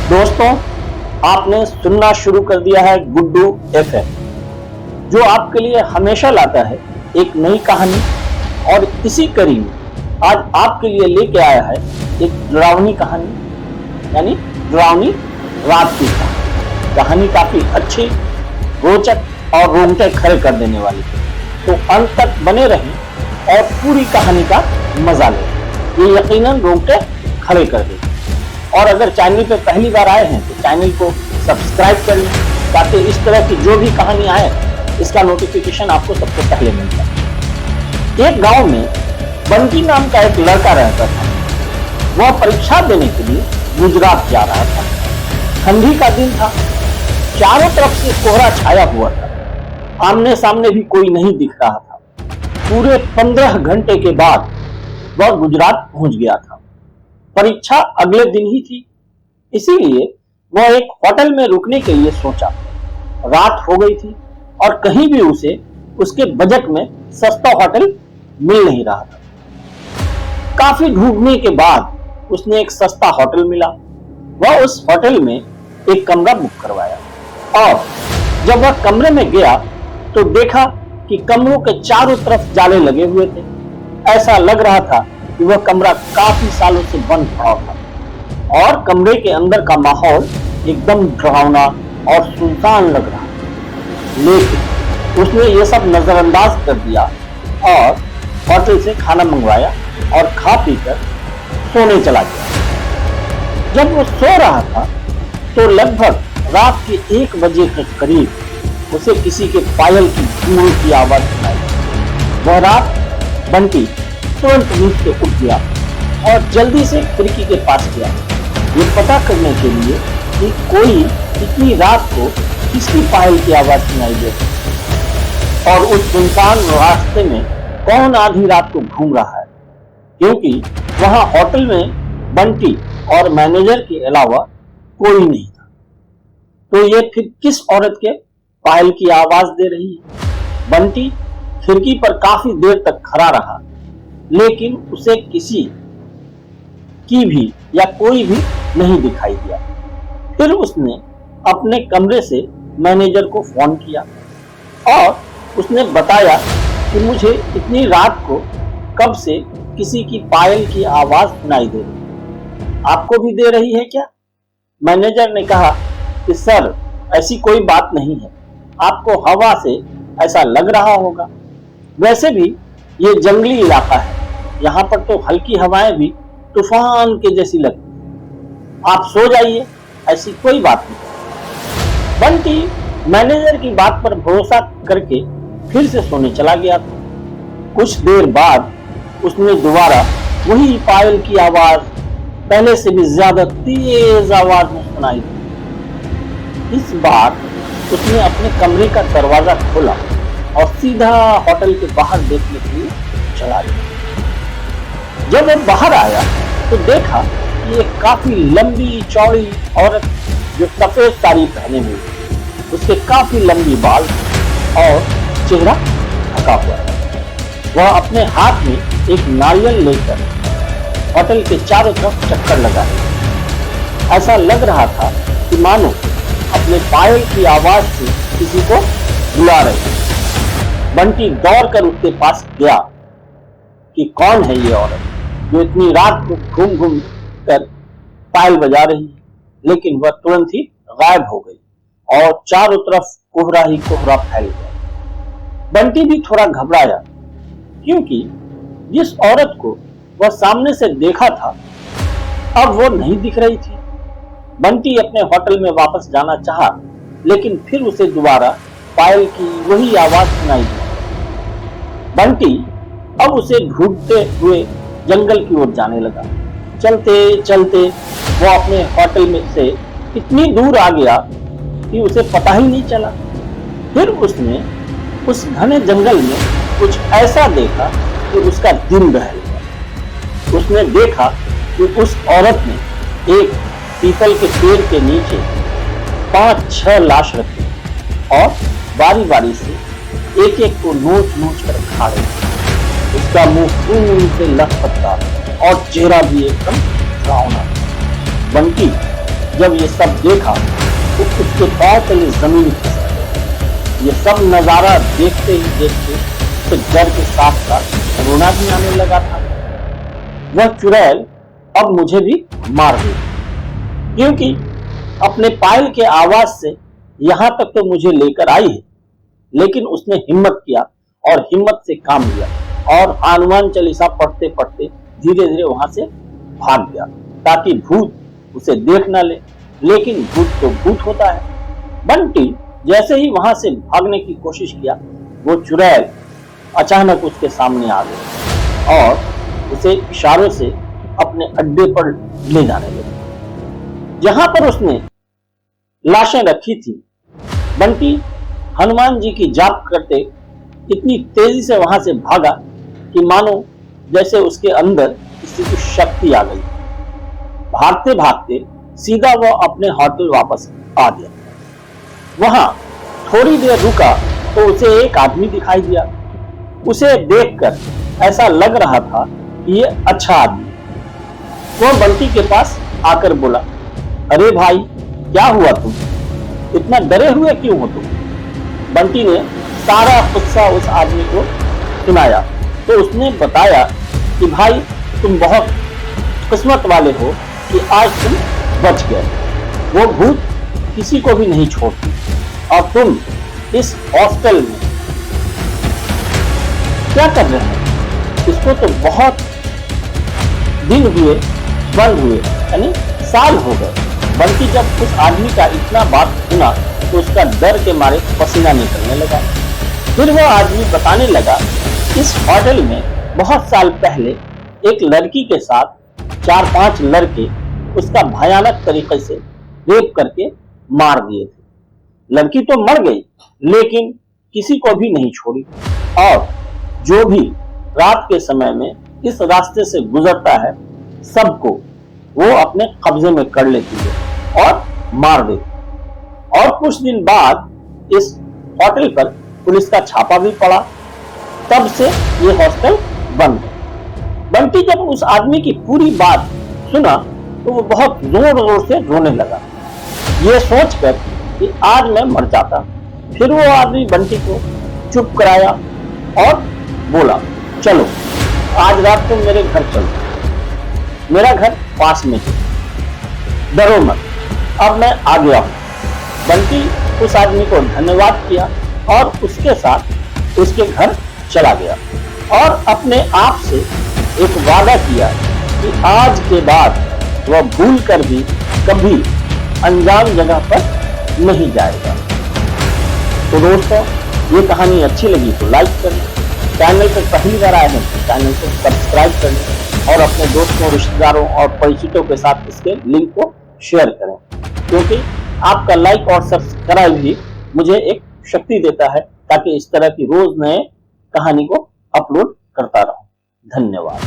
दोस्तों, आपने सुनना शुरू कर दिया है गुड्डू एफएम, जो आपके लिए हमेशा लाता है एक नई कहानी। और इसी कड़ी में आज आपके लिए लेके आया है एक डरावनी कहानी, यानी डरावनी रात की कहानी। कहानी काफी अच्छी, रोचक और रोंगटे खड़े कर देने वाली है, तो अंत तक बने रहें और पूरी कहानी का मजा लें। ये यकीनन रोंगटे खड़े कर देगी। और अगर चैनल पे पहली बार आए हैं तो चैनल को सब्सक्राइब कर लें, ताकि इस तरह की जो भी कहानी आए इसका नोटिफिकेशन आपको सबसे पहले मिल जाए। एक गांव में बंटी नाम का एक लड़का रहता था। वह परीक्षा देने के लिए गुजरात जा रहा था। ठंडी का दिन था, चारों तरफ से कोहरा छाया हुआ था। आमने सामने भी कोई नहीं दिख रहा था। पूरे 15 घंटे के बाद वह गुजरात पहुंच गया था। परीक्षा अगले दिन ही थी, इसीलिए वह एक होटल में रुकने के लिए सोचा। रात हो गई थी और कहीं भी उसे उसके बजट में सस्ता होटल मिल नहीं रहा था। काफी ढूंढने के बाद उसने एक सस्ता होटल मिला। वह उस होटल में एक कमरा बुक करवाया और जब वह कमरे में गया तो देखा कि कमरों के चारों तरफ जाले लगे हुए थे। ऐसा लग रहा था कि वह कमरा काफी सालों से बंद पड़ा था और कमरे के अंदर का माहौल एकदम डरावना और सुनसान लग रहा था। लेकिन उसने ये सब नजरअंदाज कर दिया और होटल से खाना मंगवाया और खा पीकर सोने चला गया। जब वो सो रहा था तो लगभग रात के 1 बजे के करीब उसे किसी के पायल की गूंज की आवाज सुनाई। वह रात बंटी तुरंत नींद से उठ गया और जल्दी से खिड़की के पास गया, ये पता करने के लिए कि कोई इतनी रात को किसकी पायल की आवाज सुनाई दे और उस सुनसान रास्ते में कौन आधी रात को घूम रहा है, क्योंकि वहां होटल में बंटी और मैनेजर के अलावा कोई नहीं था। तो ये फिर किस औरत के पायल की आवाज दे रही है? बंटी खिड़की पर काफी देर तक खड़ा रहा, लेकिन उसे किसी की भी या कोई भी नहीं दिखाई दिया। फिर उसने अपने कमरे से मैनेजर को फोन किया और उसने बताया कि मुझे इतनी रात को कब से किसी की पायल की आवाज सुनाई दे रही, आपको भी दे रही है क्या? मैनेजर ने कहा कि सर, ऐसी कोई बात नहीं है, आपको हवा से ऐसा लग रहा होगा। वैसे भी ये जंगली इलाका है, यहाँ पर तो हल्की हवाएं भी तूफान के जैसी लगती। आप सो जाइए, ऐसी कोई बात नहीं। बंटी मैनेजर की बात पर भरोसा करके फिर से सोने चला गया था। कुछ देर बाद उसने दोबारा वही पायल की आवाज पहले से भी ज्यादा तेज आवाज में सुनाई दी। इस बार उसने अपने कमरे का दरवाजा खोला और सीधा होटल के बाहर देखने के लिए चला गया। जब वो बाहर आया तो देखा कि एक काफी लंबी चौड़ी औरत जो सफेद साड़ी पहने हुई, उसके काफी लंबी बाल और चेहरा ढका हुआ है। वह अपने हाथ में एक नारियल लेकर होटल के चारों तरफ चक्कर लगा रही। ऐसा लग रहा था कि मानो अपने पायल की आवाज से किसी को बुला रही। बंटी दौड़कर उसके पास गया कि कौन है ये औरत जो इतनी रात को घूम घूम कर पायल बजा रही है, लेकिन वह तुरंत ही गायब हो गई और चारों तरफ कोहरा ही कोहरा फैल गया। बंटी भी थोड़ा घबराया, क्योंकि जिस औरत को वह सामने से देखा था अब वो नहीं दिख रही थी। बंटी अपने होटल में वापस जाना चाहा, लेकिन फिर उसे दोबारा पायल की वही आवाज सुनाई दी। बंटी अब उसे ढूंढते हुए जंगल की ओर जाने लगा। चलते चलते वो अपने होटल में से इतनी दूर आ गया कि उसे पता ही नहीं चला। फिर उसने उस घने जंगल में कुछ ऐसा देखा कि उसका दिल दहल गया। उसने देखा कि उस औरत ने एक पीपल के पेड़ के नीचे 5-6 लाश रखी और बारी बारी से एक एक को नोच नोच कर खा रही। उसका मुंह खून से लथपथ था और चेहरा भी एकदम डरावना। बंटी जब ये सब देखा तो उसके पैर तले जमीन खिसक गई। ये सब नजारा देखते ही देखते उसे डर के साथ साथ रोना भी आने लगा था। वह चुड़ैल अब मुझे भी मार दी, क्योंकि अपने पायल के आवाज से यहाँ तक तो मुझे लेकर आई है, लेकिन उसने हिम्मत किया और हिम्मत से काम लिया और हनुमान चालीसा पढ़ते पढ़ते धीरे धीरे वहां से भाग गया, ताकि भूत उसे देख न ले। लेकिन भूत तो भूत होता है। बंटी जैसे ही वहां से भागने की कोशिश किया, वो चुड़ैल अचानक उसके सामने आ गई और उसे इशारों से अपने अड्डे पर ले जाने लगी, जहां पर उसने लाशें रखी थी। बंटी हनुमान जी की जाप करते इतनी तेजी से वहां से भागा कि मानो जैसे उसके अंदर किसी की शक्ति आ गई। भागते भागते सीधा वो अपने होटल वापस आ गया। वहां थोड़ी देर रुका तो उसे एक आदमी दिखाई दिया। उसे देखकर ऐसा लग रहा था कि ये अच्छा आदमी। वो बंटी के पास आकर बोला, अरे भाई, क्या हुआ तुम? इतना डरे हुए क्यों हो तुम? बंटी ने सारा गुस्सा उस आदमी को सुनाया तो उसने बताया कि भाई, तुम बहुत किस्मत वाले हो कि आज तुम बच गए। वो भूत किसी को भी नहीं छोड़ती और तुम इस हॉस्टल में क्या कर रहे हैं? इसको तो बहुत दिन हुए बंद हुए, यानी साल हो गए। बल्कि जब उस आदमी का इतना बात सुना तो उसका डर के मारे पसीना निकलने लगा। फिर वो आदमी बताने लगा, इस होटल में बहुत साल पहले एक लड़की के साथ 4-5 लड़के उसका भयानक तरीके से रेप करके मार दिए थे। लड़की तो मर गई, लेकिन किसी को भी नहीं छोड़ी और जो भी रात के समय में इस रास्ते से गुजरता है, सबको वो अपने कब्जे में कर लेती है और मार देती। और कुछ दिन बाद इस होटल पर पुलिस का छापा भी पड़ा। तब से ये हॉस्टल बंद है। बंटी जब उस आदमी की पूरी बात सुना तो वो बहुत जोर जोर से रोने लगा, ये सोचकर कि आज मैं मर जाता। फिर वो आदमी बंटी को चुप कराया और बोला, चलो आज रात तुम मेरे घर चलो, मेरा घर पास में है, डरो मत, अब मैं आ गया हूं। बंटी उस आदमी को धन्यवाद किया और उसके साथ उसके घर चला गया और अपने आप से एक वादा किया कि आज के बाद वह भूल कर भी कभी अनजान जगह पर नहीं जाएगा। तो दोस्तों, ये कहानी अच्छी लगी तो लाइक करें, चैनल पर पहली बार आए हैं तो चैनल को सब्सक्राइब करें और अपने दोस्तों, रिश्तेदारों और परिचितों के साथ इसके लिंक को शेयर करें, क्योंकि आपका लाइक और सब्सक्राइब ही मुझे एक शक्ति देता है ताकि इस तरह की रोज नए कहानी को अपलोड करता रहूं। धन्यवाद।